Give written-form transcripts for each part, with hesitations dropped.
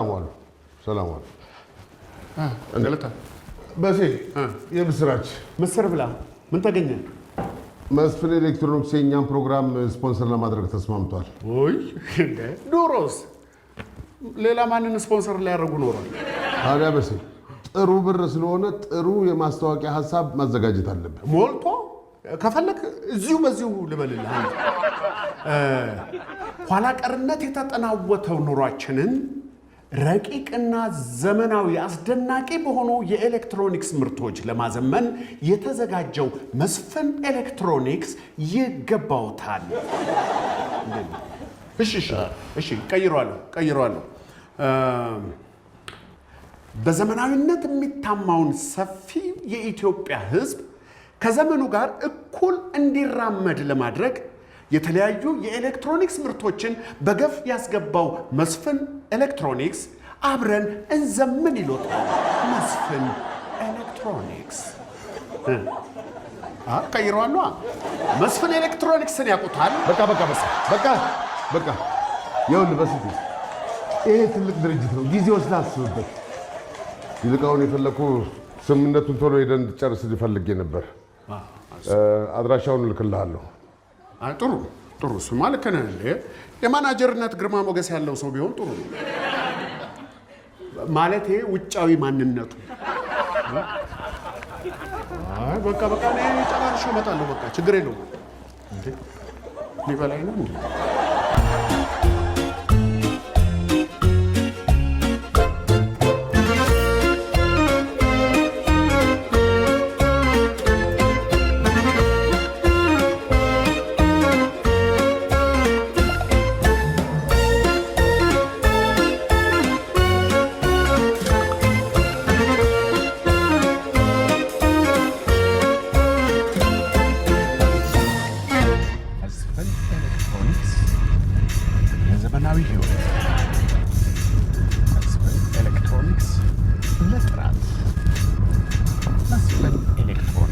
ሰላም ዋሉ። ገለታ በሴ የምስራች ምስር ብላ ምን ተገኘ? መስፍን ኤሌክትሮኒክስ የኛን ፕሮግራም ስፖንሰር ለማድረግ ተስማምቷል። ወይ ዶሮስ ሌላ ማንን ስፖንሰር ሊያደርጉ ኖሯል? ታዲያ በሴ ጥሩ ብር ስለሆነ ጥሩ የማስታወቂያ ሐሳብ ማዘጋጀት አለብን። ሞልቶ ከፈለክ እዚሁ በዚሁ ልበልልህ። ኋላ ቀርነት የተጠናወተው ኑሯችንን ረቂቅና ዘመናዊ አስደናቂ በሆኑ የኤሌክትሮኒክስ ምርቶች ለማዘመን የተዘጋጀው መስፍን ኤሌክትሮኒክስ ይገባውታል። እሺ ቀይሯለሁ። በዘመናዊነት የሚታማውን ሰፊ የኢትዮጵያ ሕዝብ ከዘመኑ ጋር እኩል እንዲራመድ ለማድረግ የተለያዩ የኤሌክትሮኒክስ ምርቶችን በገፍ ያስገባው መስፍን ኤሌክትሮኒክስ አብረን እንዘምን ይሎታል። መስፍን ኤሌክትሮኒክስ ቀይሯለሁ። መስፍን ኤሌክትሮኒክስን ያውቁታል። በቃ ይኸውልህ በስቲ ይሄ ትልቅ ድርጅት ነው። ጊዜ ወስደህ አስብበት። ይልቃውን የፈለኩ ስምምነቱን ቶሎ ሄደን እንድጨርስ ፈልጌ ነበር። አድራሻውን እልክልሃለሁ። ጥሩ እሱማ ልክ ነህ። የማናጀርነት ግርማ ሞገስ ያለው ሰው ቢሆን ጥሩ ነው። ማለቴ ውጫዊ ማንነቱ። በቃ እኔ ጨራርሼ እመጣለሁ። በቃ ችግር የለውም። እንዴ ሊበላኝ ነው እንዴ?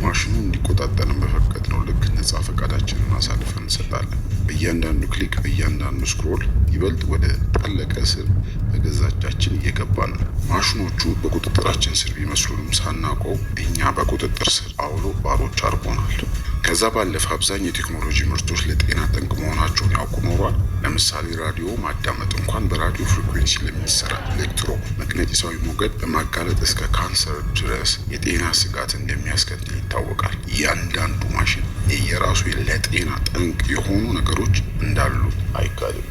ማሽኑ እንዲቆጣጠርን በፈቀድነው ልክ ነፃ ፈቃዳችንን አሳልፈን እንሰጣለን። በእያንዳንዱ ክሊክ፣ በእያንዳንዱ ስክሮል ይበልጥ ወደ ጠለቀ ስር በገዛ እጃችን እየገባ ነው። ማሽኖቹ በቁጥጥራችን ስር ቢመስሉንም ሳናውቀው እኛ በቁጥጥር ስር አውሎ ባሮች አድርጎናል። ከዛ ባለፈ አብዛኛው የቴክኖሎጂ ምርቶች ለጤና ጠንቅ መሆናቸውን ያውቁ ኖሯል። ለምሳሌ ራዲዮ ማዳመጥ እንኳን በራዲዮ ፍሪኩዌንሲ ለሚሰራ ኤሌክትሮ መግነጢሳዊ ሞገድ በማጋለጥ እስከ ካንሰር ድረስ የጤና ስጋት እንደሚያስከትል ይታወቃል። እያንዳንዱ ማሽን የየራሱ ለጤና ጠንቅ የሆኑ ነገሮች እንዳሉ አይካድም።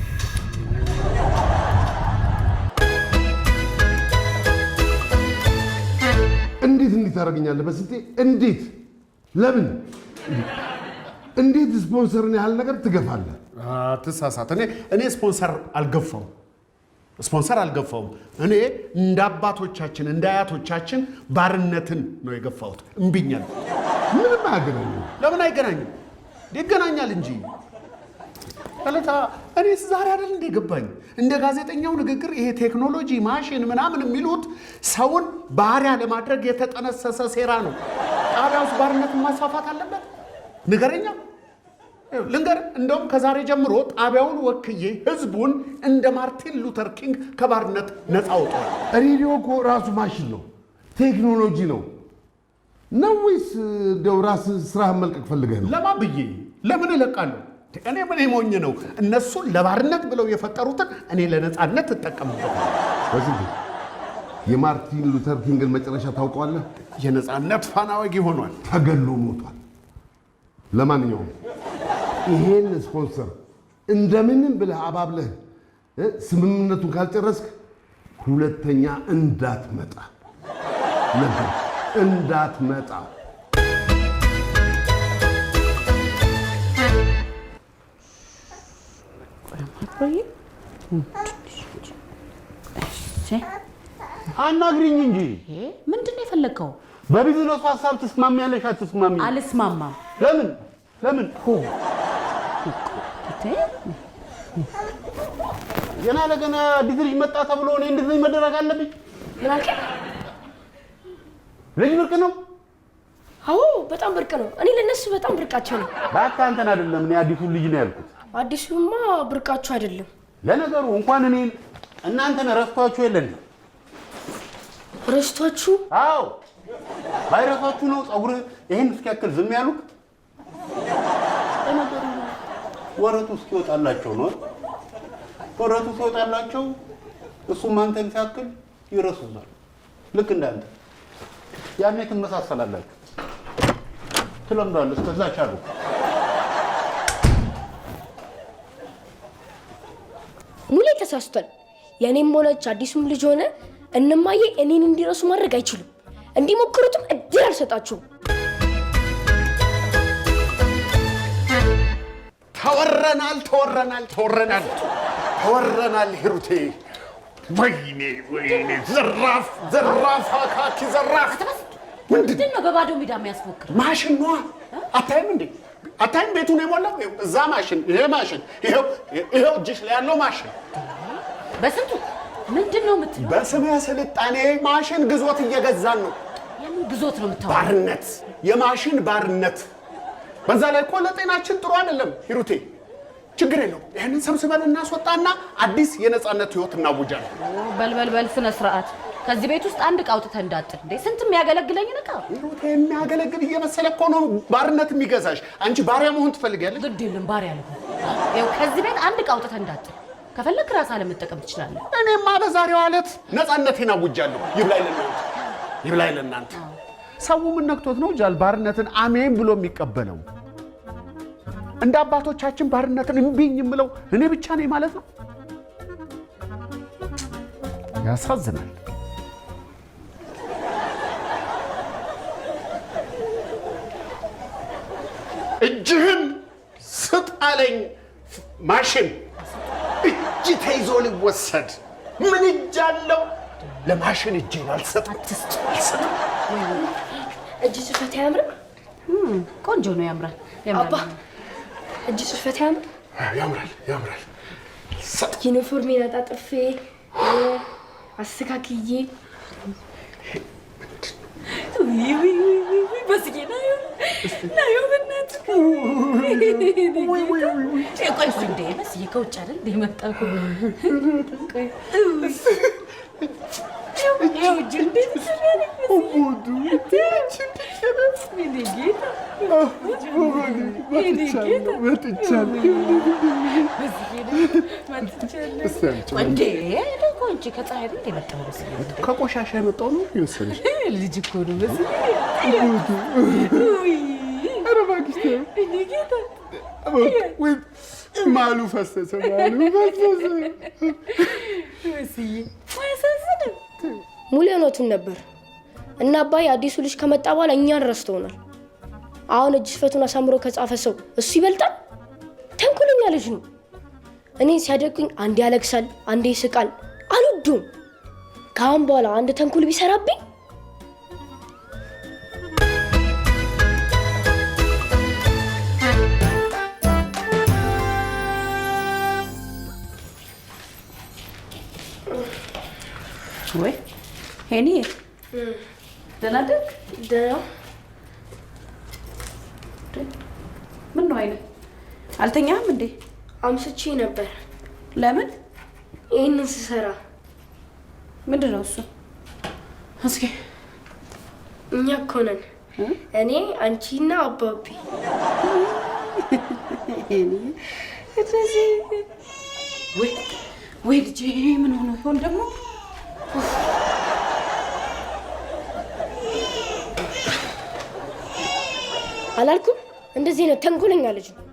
እንዴት ታደርገኛለህ በስቴ? እንዴት? ለምን? እንዴት ስፖንሰርን ያህል ነገር ትገፋለህ? አትሳሳት። እኔ ስፖንሰር አልገፋውም። እኔ እንደ አባቶቻችን እንደ አያቶቻችን ባርነትን ነው የገፋሁት። እምቢኛል። ምንም አያገናኝም። ለምን አይገናኝም? ይገናኛል እንጂ ገለታ። እኔ ዛሬ አይደል እንደ ገባኝ እንደ ጋዜጠኛው ንግግር ይሄ ቴክኖሎጂ ማሽን ምናምን የሚሉት ሰውን ባሪያ ለማድረግ የተጠነሰሰ ሴራ ነው። ጣቢያ ውስጥ ባርነትን ማስፋፋት አለበት? ንገረኛ። ልንገር፣ እንደውም ከዛሬ ጀምሮ ጣቢያውን ወክዬ ህዝቡን እንደ ማርቲን ሉተር ኪንግ ከባርነት ነፃ አውጧል። ሬዲዮ እኮ ራሱ ማሽን ነው፣ ቴክኖሎጂ ነው ወይስ እንደው ራስህ ስራህን መልቀቅ ፈልገህ ነው? ለማን ብዬ ለምን እለቃለሁ? እኔ ምን ሞኝ ነው? እነሱን ለባርነት ብለው የፈጠሩትን እኔ ለነፃነት እጠቀምበታለሁ። በዚህ የማርቲን ሉተር ኪንግን መጨረሻ ታውቀዋለህ? የነፃነት ፋና ወጊ ሆኗል። ተገሎ ሞቷል። ለማንኛውም ይሄን ስፖንሰር እንደምንም ብለህ አባብለህ ስምምነቱን ካልጨረስክ ሁለተኛ እንዳትመጣ ነበር። እንዳትመጣ። አናግሪኝ እንጂ። ምንድን ነው የፈለከው? በቢዝነሱ ሀሳብ ትስማሚያለሽ አትስማሚ? አልስማማም። ለምን? ገና ለገና አዲስ ልጅ መጣ ተብሎ እኔ እንደዚህ መደረግ አለብኝ? ልጅ ብርቅ ነው? አዎ በጣም ብርቅ ነው። እኔ ለነሱ በጣም ብርቃቸው ነው። ባካ አንተን አይደለም እኔ አዲሱን ልጅ ነው ያልኩት። አዲሱማ ብርቃቸው አይደለም። ለነገሩ እንኳን እኔን እናንተን ረስቷችሁ የለን? ረስቷችሁ? አዎ ባይረሳችሁ ነው ፀጉር ይሄን እስኪያክል ዝም ያሉት። ወረቱ እስኪወጣላቸው ነው። ወረቱ ሲወጣላቸው እሱም አንተን ሲያክል ይረሱታል። ልክ እንዳንተ ያኔ ትመሳሰላላችሁ። ትለምዳለህ። እስከዛ ቻሉ። ሙሌ ተሳስቷል። የኔም ሆነች አዲሱም ልጅ ሆነ እነማዬ እኔን እንዲረሱ ማድረግ አይችሉም። እንዲሞክሩትም እድል አልሰጣቸውም። ተወረናል ሂሩቴ። ወይኔ ዘራፍ አካኪ ዘራፍ። ምንድን ነው በባዶ ሜዳ የሚያስሞክር? ማሽን ነዋ። አታይም እንዴ? አታይም? ቤቱን የሞላው እዛ ማሽን፣ ይሄ ማሽን፣ ይሄው እጅሽ ላይ ያለው ማሽን። በስንቱ ምንድን ነው የምትለው? በስመ ስልጣኔ ማሽን ግዞት እየገዛን ነው። የምን ግዞት ነው የምታወራው? ባርነት፣ የማሽን ባርነት። በዛ ላይ እኮ ለጤናችን ጥሩ አይደለም ሂሩቴ። ችግር የለውም። ይሄንን ሰብስበን እናስወጣና አዲስ የነጻነት ህይወት እናውጃለን። በል ስነ ስርዓት። ከዚህ ቤት ውስጥ አንድ ዕቃ አውጥተህ እንዳጥል እንዴ! ስንት የሚያገለግለኝ ዕቃ ሂሩቴ። የሚያገለግል እየመሰለ እኮ ነው ባርነት የሚገዛሽ። አንቺ ባሪያ መሆን ትፈልጊያለሽ? ግድ የለም ባሪያ ነው። ይኸው ከዚህ ቤት አንድ ዕቃ አውጥተህ እንዳጥል። ከፈለክ ራስህ አለመጠቀም ትችላለህ። እኔማ በዛሬው ዕለት ነጻነቴን አውጃለሁ። ይብላኝ ለእናንተ። ሰው ምን ነክቶት ነው ጃል ባርነትን አሜን ብሎ የሚቀበለው? እንደ አባቶቻችን ባርነትን እምቢኝ የምለው እኔ ብቻ ነኝ ማለት ነው? ያሳዝናል። እጅህን ስጥ አለኝ ማሽን። እጅ ተይዞ ሊወሰድ ምን እጅ አለው? ለማሽን እጅን አልሰጥም። እጅ ጽፈት አያምርም? ቆንጆ ነው፣ ያምራል። አባ እጅ ጽፈት ያምራል። ዩኒፎርሜን አጣጥፌ አስተካክዬ በስጌ ናየው በእናትህ። ቆይ እንዴ መስዬ ከውጭ አይደል እንደ መጣሁ። ከቆሻሻ የመጣው ነው ይመስልሽ? ልጅ እኮ ነው መስዬ። ኧረ እባክሽ ማሉ ፈሰሰ። ሙሌ እውነቱን ነበር እና አባዬ አዲሱ ልጅ ከመጣ በኋላ እኛን ረስተውናል። አሁን እጅ ጽፈቱን አሳምሮ ከጻፈ ሰው እሱ ይበልጣል። ተንኮለኛ ልጅ ነው። እኔን ሲያደርጉኝ አንዴ ያለቅሳል፣ አንዴ ይስቃል። አልወደውም። ከአሁን በኋላ አንድ ተንኮል ቢሰራብኝ ወይ ሄኒ ደህና ደግ ደህና ምን ነው አይነ አልተኛም እንዴ? አምስቼ ነበር። ለምን? ይሄንን ስሰራ። ምንድን ነው እሱ? እስኪ እኛ እኮ ነን፣ እኔ አንቺና አባቢ። ወይ ልጄ ምን ሆኖ ይሆን ደግሞ? አላልኩም? እንደዚህ ነው ተንኮለኛ ልጅ ነው።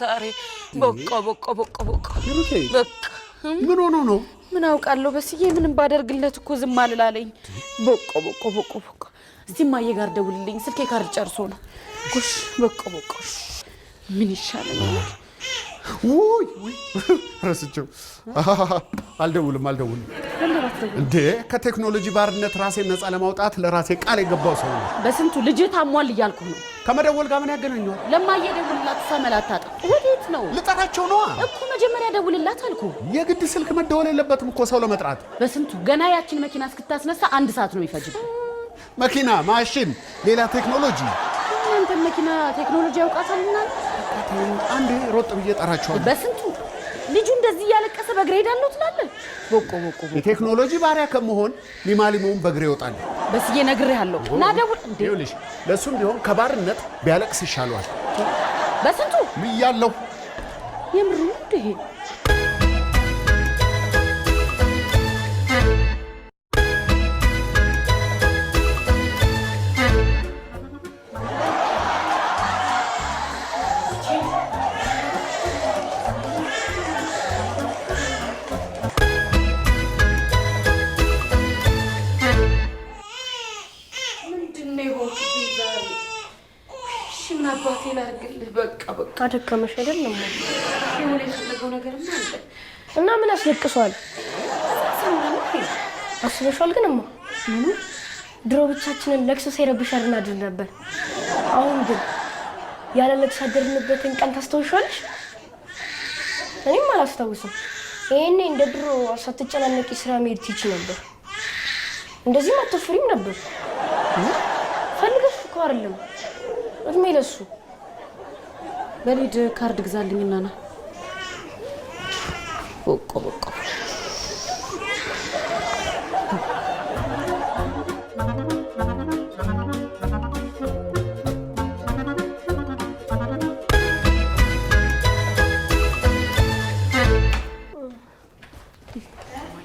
ዛሬ በቃ ምን ሆኖ ነው? ምን አውቃለሁ በስዬ። ምንም ባደርግለት እኮ ዝም አልላለኝ። በቃ እስቲ እማዬ ጋር ደውልልኝ። ስልኬ ካርድ ጨርሶ ነው። ጎሽ በቃ ምን ይሻለኛል? ውይ ረስቼው አልደውልም እንዴ ከቴክኖሎጂ ባርነት ራሴን ነፃ ለማውጣት ለራሴ ቃል የገባው ሰው ነው። በስንቱ ልጅ ታሟል እያልኩ ነው። ከመደወል ጋር ምን ያገናኘዋል? ለማየ ደውልላት ሰመላታጣ ወዴት ነው? ልጠራቸው ነዋ እኮ መጀመሪያ ደውልላት አልኩ። የግድ ስልክ መደወል የለበትም እኮ ሰው ለመጥራት። በስንቱ ገና ያችን መኪና እስክታስነሳ 1 ሰዓት ነው የሚፈጅብ። መኪና፣ ማሽን፣ ሌላ ቴክኖሎጂ። አንተ መኪና ቴክኖሎጂ ያውቃታልና አንዴ ሮጥ ብዬ ጠራቸዋለሁ። በስንቱ ልጁ እንደዚህ እያለቀሰ በእግሬ ሄዳለሁ ትላለህ? ቦቆ የቴክኖሎጂ ባሪያ ከመሆን ሊማሊሞውን በእግሬ ይወጣል። በስዬ ነግሬሃለሁ። እና ደውል እንዴ ይኸውልሽ፣ ለእሱም ቢሆን ከባርነት ቢያለቅስ ይሻለዋል። በስንቱ ብያለሁ። የምሩ እንዴ በቃ ደከመሽ አይደለም? የሆነ የፈለገው ነገርማ አለ እና ምን አስለቅሷል? አስበሻል? ግን ድሮ ብቻችንን ለቅሶ ሳይረብሽ እናድር ነበር። አሁን ግን ያለ ለቅሶ ያደርንበትን ቀን ታስታውሻለሽ? እኔም አላስታውስም። ይሄኔ እንደ ድሮ ሳትጨናነቂ ስራ መሄድ ትችይ ነበር። እንደዚህም አትፈሪም ነበር። ፈልገሽ እኮ አይደለም እድሜ ለሱ። በሊድ ካርድ ግዛልኝና ና። ቦቆ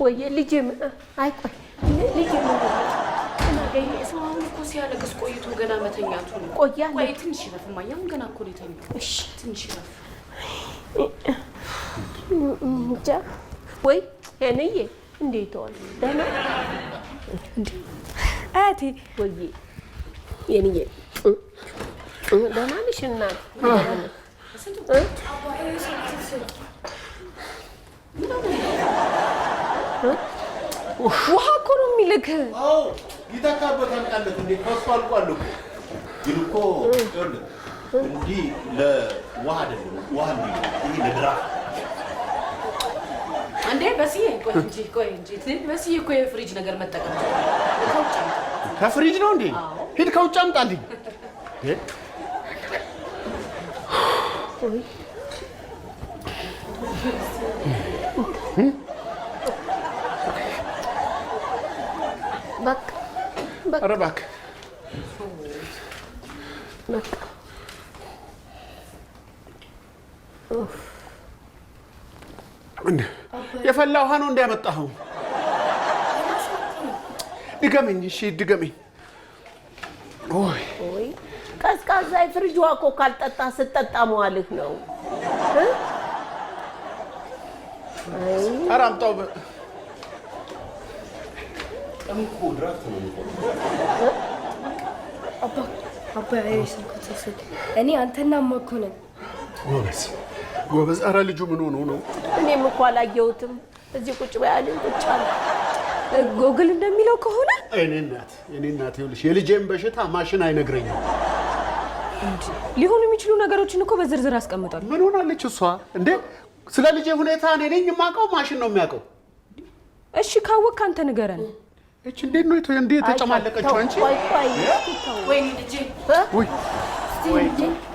ወይ ልጄ አይቆይ ልጄ ነገኝ ሰውን እኮ ሲያለቅስ ቆይቶ ገና መተኛቱ ነው። ቆይ ትንሽ ይረፍማ። ያው ገና እኮ ነው የተኛው። እሺ ትንሽ ይረፍ። እንጃ ወይ ሄንዬ እንዴት ዋል? ደህና እንዴ አያቴ? ወይ የኔዬ ደህና ነሽ እናት? ውሃ እኮ ነው የሚልክ። አዎ ይተካበታል። ቃለት እንዴ ከሱ አልቋል እኮ ግን እኮ ይኸውልህ እንዲህ ለውሃ አይደለም ውሃ እንዴ ይሄ ለድራፍ አንዴ በስዬ ቆይ እንጂ በስዬ እኮ የፍሪጅ ነገር መጠቀም ከፍሪጅ ነው እንዴ? ሂድ ከውጭ አምጣልኝ። በቃ ኧረ እባክህ በቃ የፈላ ውሃ ነው እንዲያመጣኸው? ድገመኝ። እሺ ድገመኝ። ወይ ቀዝቃዛ የፍሪጅ ውሃ እኮ ካልጠጣ ስትጠጣ መዋልህ ነው። ኧረ አምጣው። እምኮ ድራፍት ነው አባ እኔ አንተና እኮ ነን። ጎበዝ። ኧረ ልጁ ምን ሆኖ ነው? እኔም እኮ አላየሁትም። እዚህ ቁጭ በያለኝ ቁጭ አለ። ጎግል እንደሚለው ከሆነ እኔ እናት ይኸውልሽ የልጄን በሽታ ማሽን አይነግረኝም። ሊሆኑ የሚችሉ ነገሮችን እኮ በዝርዝር አስቀምጧል። ምን ሆናለች እሷ እንዴ? ስለ ልጄ ሁኔታ እኔ ነኝ የማውቀው? ማሽን ነው የሚያውቀው? እሺ ካወቅክ አንተ ንገረን። እቺ እንዴት ነው እንዴ የተጨማለቀችው? አንቺ ወይኔ ልጄ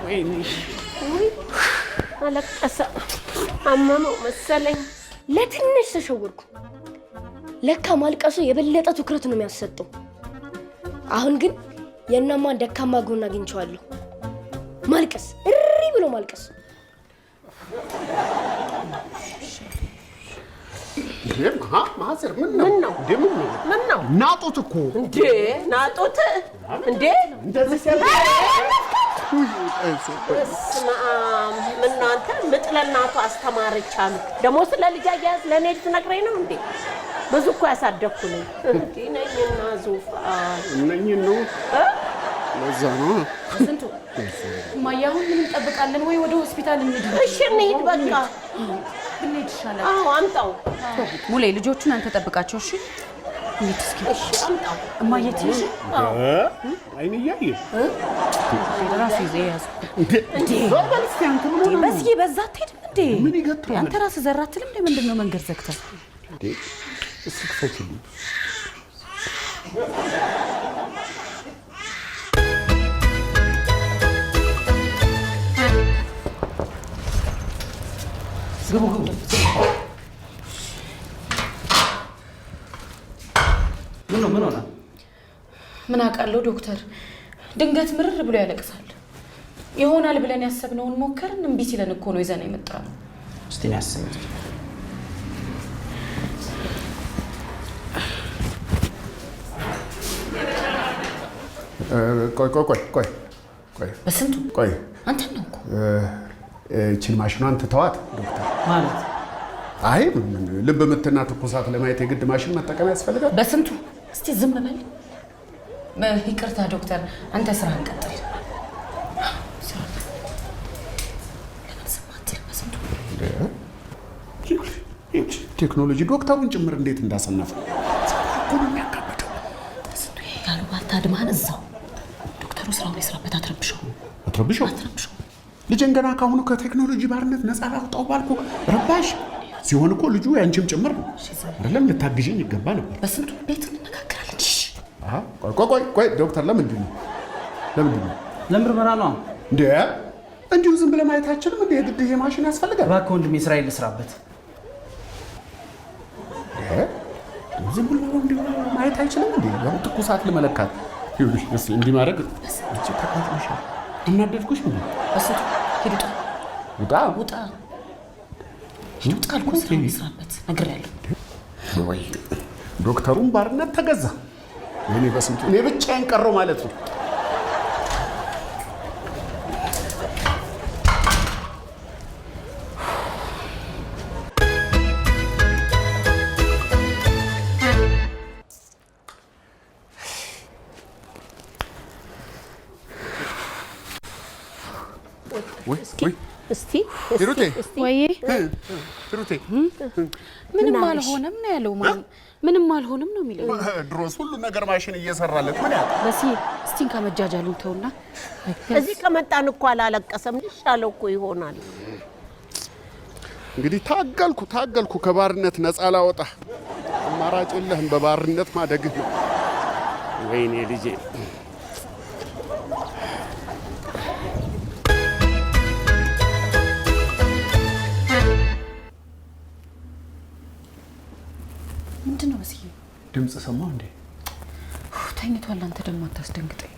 ወይኔ አለቀሰ። አመመው መሰለኝ። ለትንሽ ተሸወርኩ። ለካ ማልቀሱ የበለጠ ትኩረት ነው የሚያሰጠው። አሁን ግን የእናማን ደካማ ጎን አግኝቼዋለሁ። ማልቀስ፣ እሪ ብሎ ማልቀስ። ማዘር ምን ነው? ናጡት እኮ እንዴ ናጡት እንዴ እናንተ ምጥ ለእናቱ አስተማረች አሉ። ደግሞ ስለ ልጅ አያያዝ ለእኔ ልትነግረኝ ነው እንዴ? ብዙ እኮ ያሳደግኩ ነኝ። እንዲህ ነኝና ዙፋን እነኝን ነው ለዛ ነው ስንቱ እማዬ አሁን ምን እንጠብቃለን? ወይ ወደ ሆስፒታል እንሂድ። እሺ እንሂድ በቃ ብንሄድ ይሻላል። አዎ አምጣው ሙሌ ልጆቹን አንተ ጠብቃቸው እሺ። እንዴት እስኪ እሺ አምጣው እማዬ ትንሽ አይን እያየ ራሱ ይዘህ ያዝ እንዴ በልስቲ አንተ ምን ሆነ? በዚህ በዛ አትሄድም እንዴ? ምን ይገጥራል? አንተ ራስህ ዘራ አትልም እንዴ? ምንድነው መንገድ ዘግተህ እንዴ? እስኪ ክፈችልኝ። ግቡ ምን ሆነ? ምን አውቃለሁ ዶክተር፣ ድንገት ምርር ብሎ ያለቅሳል። ይሆናል ብለን ያሰብነውን ሞከርን፣ እምቢ ሲለን እኮ ነው ይዘን የመጣነው። እስቲ ያስብ። ቆይ በስንቱ ቆይ አንተ ነው እኮ እቺን ማሽኗን ትተዋት ዶክተር ማለት አይ ልብ ምትና ትኩሳት ለማየት የግድ ማሽን መጠቀም ያስፈልጋል። በስንቱ እስቲ ዝም በል። ይቅርታ ዶክተር፣ አንተ ስራህን ቀጥል። ለምን ዝም አትልም? በስንቱ ቴክኖሎጂ ዶክተሩን ጭምር እንዴት እንዳሰነፈ እኮ ነው የሚያካብደው። በስንቱ ያሉባልታ አድማን እዛው ዶክተሩ ስራውን ይስራበት። አትረብሸው። ልጄን ገና ካሁኑ ከቴክኖሎጂ ባርነት ነፃ ላውጣው ባልኩ ረባሽ ሲሆን እኮ ልጁ ያንቺም ጭምር ነው አይደለም? ልታግዥኝ ይገባ ነበር። በስንቱ ቤት እንነጋገራለን። ቆይ ዶክተር፣ ለምንድን ነው ለምርመራ ነው እንዴ? እንዲሁ ዝም ብለህ ማየት አይችልም እንዴ? የግድ ይሄ ማሽን ያስፈልጋል? እባክህ ወንድሜ እስራኤል ልስራበት። ዝም ብሎ እንዲሁ ማየት አይችልም እንዴ? ያው ትኩሳት ልመለካት ይኸውልሽ፣ እስኪ እንዲህ ማድረግ እቺ ተቃጥለሻል። እናደድኩሽ እንዴ? በስንቱ ሂድ ውጣ ውጣ አልኩህ። ስራውን ይስራበት ነግሬያለሁ። ወይ ዶክተሩን ባርነት ተገዛ። እኔ በስንቱ እኔ ብቻዬን ቀረው ማለት ነው። እስቲ ሂሩቴ ወይ ሂሩቴ ምንም አልሆነም ነው ያለው። ምንም አልሆነም ነው የሚለው። ድሮስ ሁሉ ነገር ማሽን እየሰራለት ምን ያህል በሲ እስቲን ከመጃጃሉን ተውና፣ እዚህ ከመጣን እኮ አላለቀሰም። ይሻለው እኮ ይሆናል። እንግዲህ ታገልኩ ከባርነት ነፃ ላወጣ። አማራጭ የለህም፣ በባርነት ማደግህ ነው። ወይኔ ልጄ ምንድነው? በሲ ድምፅ ሰማሁ እንዴ? ተኝቷል። አንተ ደግሞ አታስደንግጠኝ።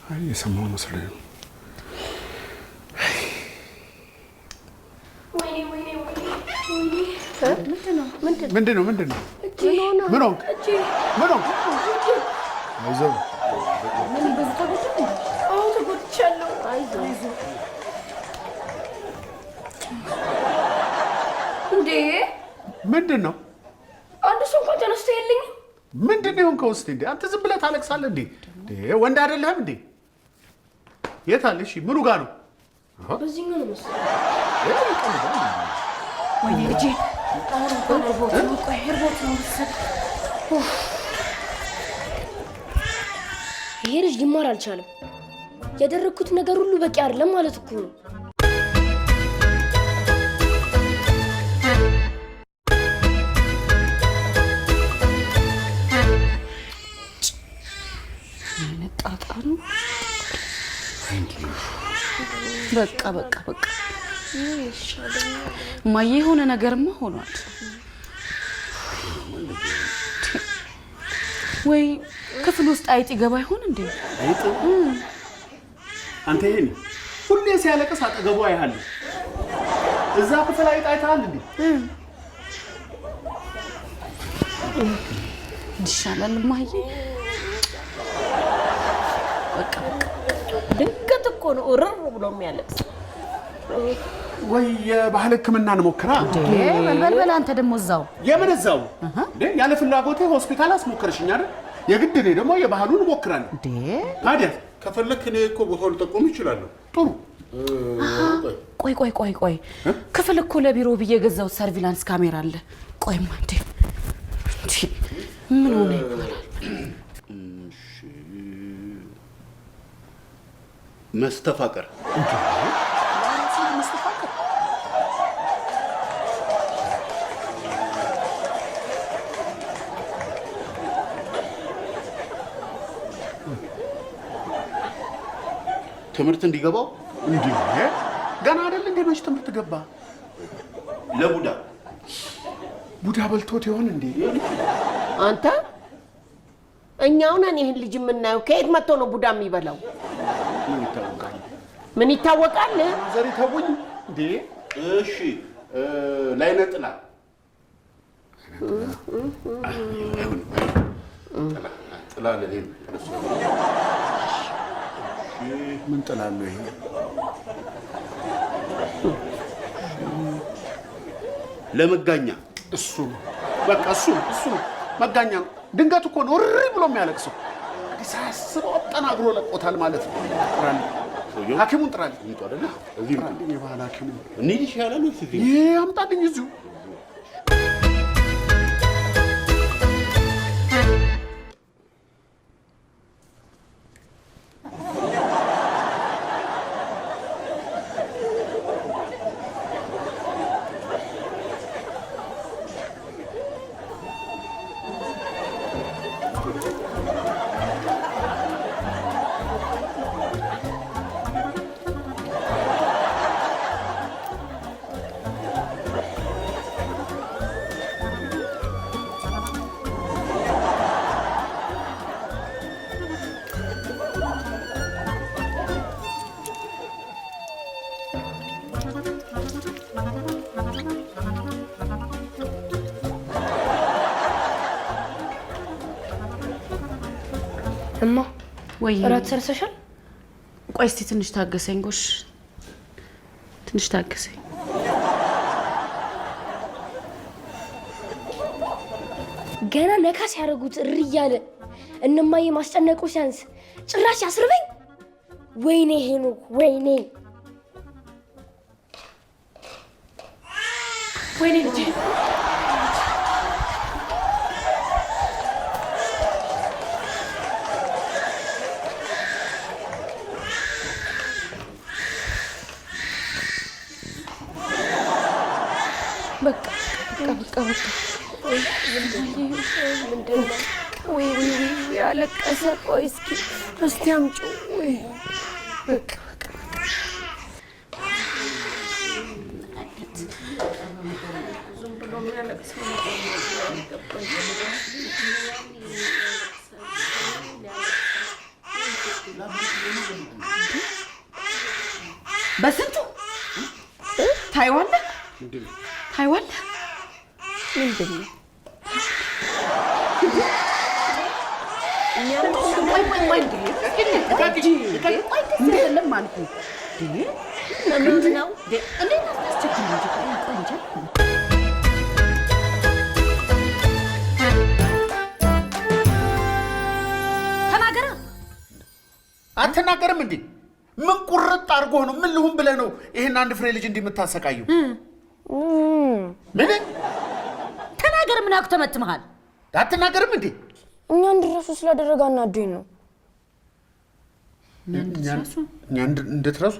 አይ የሰማሁ መስሎኝ ነው። ምንድነው? ምን ሆንክ? አይዞህ እንዴ ምንድን ነው? አንድ ሰው እንኳን ተነስቶ የለኝም። ምንድን ነው የሆንከው? እስኪ እንዴ አንተ ዝም ብለህ ታለቅሳለህ እንዴ? ወንድ አይደለህም እንዴ? የት አለ? እሺ ምኑ ጋር ነው? በዚህኛው ነው መሰለኝ። ወይኔ ልጄ አሁን እንኳን ርቦት ነው። ቆይ ርቦት ነው መሰለኝ። ይሄ ልጅ ሊማር አልቻለም። ያደረግኩት ነገር ሁሉ በቂ አይደለም ማለት እኮ ነው። በቃ እማዬ የሆነ ነገርማ ሆኗል። ወይ ክፍል ውስጥ አይጥ ይገባ ይሆን እንዴ? አይጥ? አንተ ይሄን ሁሌ ሲያለቅስ አጠገቡ አይሃለሁ። እዛ ክፍል አይጥ አይተሃል እንዴ? ይሻላል እማዬ። በቃ ድንገት እኮ ነው እርር ብሎ የሚያለቅስ። ወይ የባህል ሕክምና እንሞክራ። በልበል አንተ ደግሞ እዛው የምን እዛው እንዴ? ያለ ፍላጎቴ ሆስፒታል አስሞከርሽኝ አይደል? የግድ እኔ ደግሞ የባህሉን እሞክራለሁ። እንዴ ታዲያ ከፈለክ እኔ እኮ ቦታውን ልጠቁም ይችላል። ጥሩ ቆይ ክፍል እኮ ለቢሮ ብዬ የገዛሁት ሰርቪላንስ ካሜራ አለ። ቆይማ እንዴ ምን ሆነ ይባላል? መስተፋቀር ትምህርት እንዲገባው እንዴ ገና አይደል እንዴ? መች ትምህርት ገባ? ለቡዳ ቡዳ በልቶት ይሆን እንዴ? አንተ እኛው ነን ይህን ልጅ የምናየው። ከየት መጥቶ ነው ቡዳ የሚበላው? ምን ይታወቃል? ዘሪ ተቡኝ እንዴ? እሺ ላይ ነጥላ ጥላ ለኔ ምን ጥላለሁ? ይሄ ለመጋኛ እሱ በቃ እሱ መጋኛ ነው። ድንገት እኮ ነው እሪ ብሎ የሚያለቅሰው። እንግዲህ ሳያስበው አጠናግሮ ለቆታል ማለት ነው። ጥራልኝ፣ ሐኪሙን ጥራልኝ። ይጡ አይደለ? እዚህ ጥራልኝ፣ የባህል ሐኪሙ እንሂድ ይሻላል። ይሄ አምጣልኝ እዚሁ። እማ ወይ እራት ሰርሰሻል? ቆይ እስቲ ትንሽ ታገሰኝ። ጎሽ ትንሽ ታገሰኝ። ገና ነካ ሲያደርጉት እሪ እያለ እነማዬ ማስጨነቁ ሲያንስ ጭራሽ ያስርበኝ። ወይኔ ሄኖክ ወይኔ ልጄ በቃ ወይ ያለቀሰ። ቆይ እስኪ አምጪው። ወይ በቃ በስንቱ ታይዋለህ? ምንድን ነው? አትናገርም እንዴ? ምን ቁርጥ አድርጎ ነው? ምን ልሁን ብለህ ነው ይሄን አንድ ፍሬ ልጅ እንደምታሰቃየው? ምን ተናገር። ምን አውቅ ተመትመሃል? አትናገርም እንዴ? እኛ እንድረሱ ስላደረገ አናዶኝ ነው። እኛ እንድትረሱ?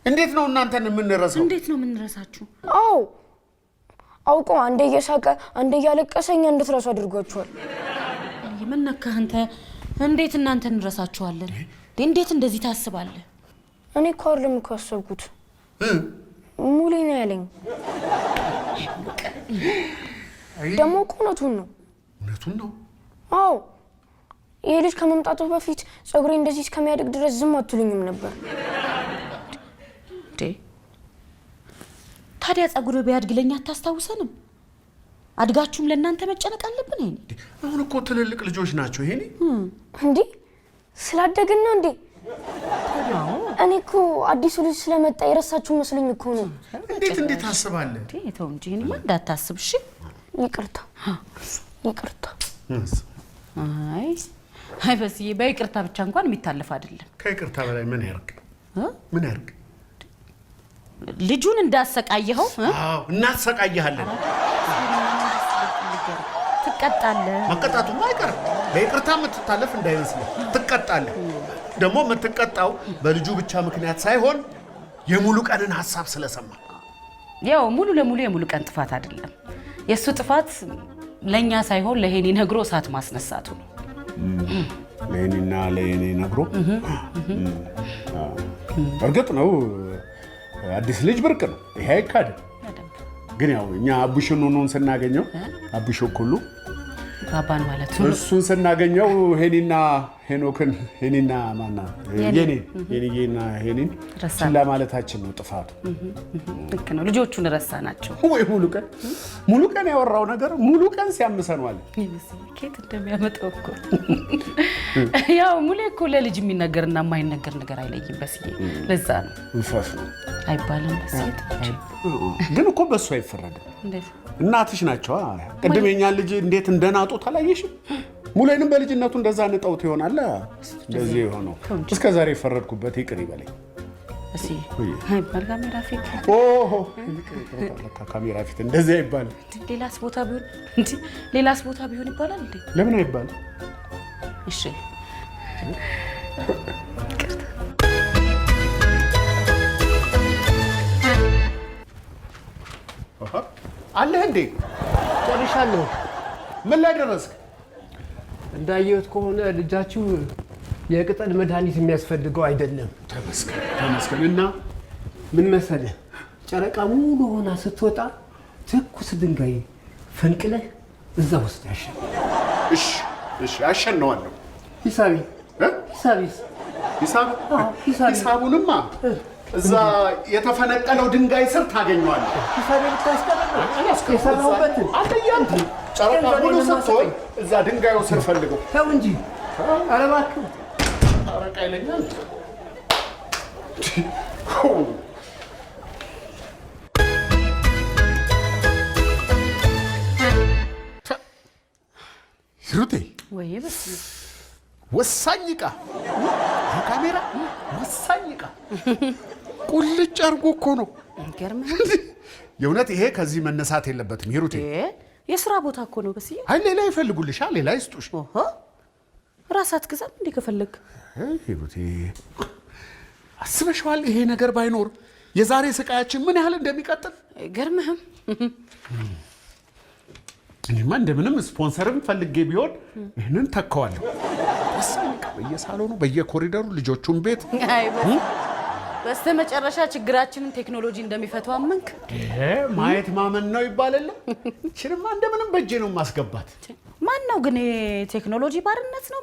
እንዴት ነው እናንተን የምንረሳው? እንዴት ነው የምንረሳችሁ? አዎ አውቆ አንዴ እየሳቀ አንዴ እያለቀሰ እኛ እንድትረሱ አድርጓቸዋል። ምን ነካህ አንተ? እንዴት እናንተ እንረሳችኋለን? እንዴት እንደዚህ ታስባለህ? እኔ እኮ አይደለም እኮ ያሰብኩት ሙሌ ነው ያለኝ። ደግሞ እኮ እውነቱን ነው። አዎ ይሄ ልጅ ከመምጣቱ በፊት ፀጉሬ እንደዚህ እስከሚያድግ ድረስ ዝም አትሉኝም ነበር። ታዲያ ፀጉር ቢያድግ ለኛ አታስታውሰንም? አድጋችሁም ለእናንተ መጨነቅ አለብን? አሁን እኮ ትልልቅ ልጆች ናቸው። ይሄኔ እንዴ ስላደግን ነው እንዴ? እኔ እኮ አዲሱ ልጅ ስለመጣ የረሳችሁ መስሎኝ እኮ ነው። እንዴት ታስባለህ? ተው እንጂ እኔማ እንዳታስብ እሺ። ይቅርታ። አይ አይ በስዬ በይቅርታ ብቻ እንኳን የሚታለፍ አይደለም። ከይቅርታ በላይ ምን ያርግ? ምን ያርግ? ልጁን እንዳሰቃየኸው አዎ እናሰቃየሃለን። ትቀጣለህ። መቀጣቱማ አይቀርም። በይቅርታ የምትታለፍ እንዳይመስልህ ትቀጣለህ። ደግሞ የምትቀጣው በልጁ ብቻ ምክንያት ሳይሆን የሙሉ ቀንን ሐሳብ ስለሰማ። ያው ሙሉ ለሙሉ የሙሉ ቀን ጥፋት አይደለም። የሱ ጥፋት ለኛ ሳይሆን ለሄኒ ነግሮ እሳት ማስነሳቱ ነው። ለሄኒ ነግሮ እርግጥ ነው አዲስ ልጅ ብርቅ ነው፣ ይሄ አይካድም። ግን ያው እኛ አቡሽን ሆኖን ስናገኘው አቡሽ ሁሉ ባባን ማለት ነው። እሱን ስናገኘው ሄኒና ሄኖክን ሄኒና ማና የኔና ሄኒን ስላ ማለታችን ነው ጥፋቱ። ልክ ነው። ልጆቹን ረሳናቸው ወይ ሙሉ ቀን ያወራው ነገር ሙሉ ቀን ሲያምሰኗል። ኬት እንደሚያመጣው እኮ ያው ሙሌ እኮ ለልጅ የሚነገርና የማይነገር ነገር አይለይም በስዬ። ለዛ ነው እንፈፍ ነው አይባልም በስዬ። ግን እኮ በሱ አይፈረድም። እንዴት እናትሽ ናቸው። ቅድም የኛን ልጅ እንዴት እንደናጡት አላየሽም? ሙሌንም በልጅነቱ እንደዛ ንጠውት ይሆናል እንደዚህ የሆነው። እስከ ዛሬ የፈረድኩበት ይቅር ይበለኝ። እሺ አይባል ካሜራ ፊት ካሜራ ፊት እንደዚህ አይባል። ሌላስ ቦታ ቢሆን ይባላል እንዴ? ለምን አይባል? እሺ አለህ እንዴ? ጨርሻለሁ። ምን ላይ ደረስክ? እንዳየሁት ከሆነ ልጃችሁ የቅጠል መድኃኒት የሚያስፈልገው አይደለም። ተመስገን። እና ምን መሰለህ፣ ጨረቃ ሙሉ ሆና ስትወጣ ትኩስ ድንጋይ ፈንቅለህ እዛ ውስጥ ያሸን። እሺ አሸነዋለሁ። ሂሳቡንማ እዛ የተፈነቀለው ድንጋይ ስር ታገኘዋለህ። ሂሳቤ ብታስቀረው የሰራሁበትን አለያንተ ጨረቃ ሙሉ ስትሆን እዛ ድንጋዩ ስር ፈልገው። ተው እንጂ ኧረ እባክህ። ጨረቃ ይለኛል። ሂሩቴ ወይ በስዬ ወሳኝ ዕቃ ካሜራ ወሳኝ ዕቃ ቁልጭ አድርጎ እኮ ነው። ገርመህ የእውነት ይሄ ከዚህ መነሳት የለበትም ሂሩቴ። የሥራ ቦታ እኮ ነው በስዬ። አይ ሌላ ይፈልጉልሻል፣ ሌላ ይስጡሽ። ራስህ አትገዛም እንዴ ከፈለግ? ሂሩቴ አስበሽዋል? ይሄ ነገር ባይኖር የዛሬ ስቃያችን ምን ያህል እንደሚቀጥል ገርመህም። እኔማ እንደምንም ስፖንሰርም ፈልጌ ቢሆን ይህንን ተከዋለሁ። በየሳሎኑ በየኮሪደሩ ልጆቹን ቤት በስተመጨረሻ ችግራችንን ቴክኖሎጂ እንደሚፈታው አመንክ? ማየት ማመን ነው ይባላል። እችንማ እንደምንም በእጄ ነው ማስገባት። ማን ነው ግን ቴክኖሎጂ ባርነት ነው